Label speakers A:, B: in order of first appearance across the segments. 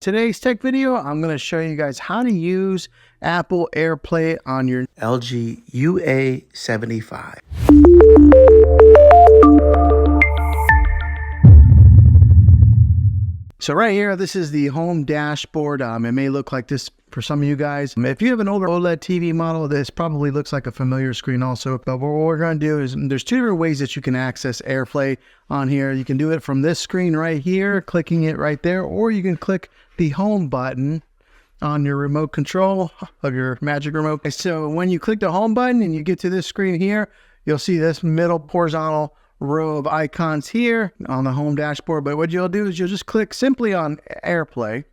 A: Today's tech video, I'm going to show you guys how to use Apple AirPlay on your LG UA75. So right here, this is the home dashboard. It may look like this for some of you guys. If you have an older OLED TV model, this probably looks like a familiar screen also. But what we're going to do is there's two different ways that you can access AirPlay on here. You can do it from this screen right here, clicking it right there, or you can click the home button on your remote control of your Magic Remote. So when you click the home button and you get to this screen here, you'll see this middle horizontal row of icons here on the home dashboard. But what you'll do is you'll just click simply on AirPlay.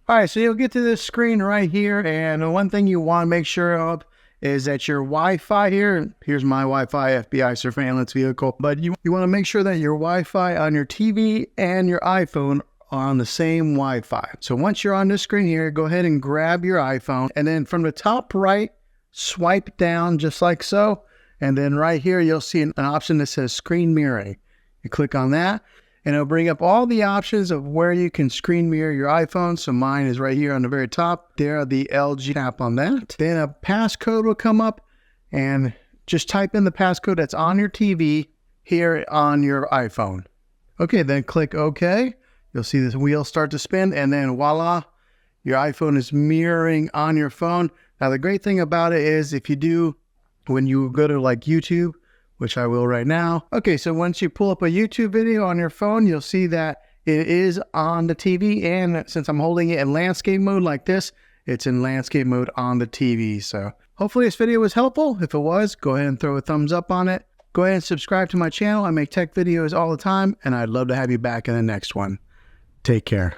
A: All right, so you'll get to this screen right here, and one thing you want to make sure of is that your Wi-Fi here, here's my Wi-Fi FBI surveillance vehicle, but you want to make sure that your Wi-Fi on your TV and your iPhone are on the same Wi-Fi. So once you're on this screen here, go ahead and grab your iPhone, and then from the top right, swipe down just like so, and then right here you'll see an option that says screen mirroring. You click on that, and it'll bring up all the options of where you can screen mirror your iPhone. So mine is right here on the very top. There, the LG, tap on that. Then a passcode will come up, and just type in the passcode that's on your TV here on your iPhone. Okay, then click OK. You'll see this wheel start to spin, and then voila, your iPhone is mirroring on your phone. Now, the great thing about it is if you do, when you go to like YouTube, which I will right now. Okay, so once you pull up a YouTube video on your phone, you'll see that it is on the TV, and since I'm holding it in landscape mode like this, it's in landscape mode on the TV. So hopefully this video was helpful. If it was, go ahead and throw a thumbs up on it. Go ahead and subscribe to my channel. I make tech videos all the time, and I'd love to have you back in the next one. Take care.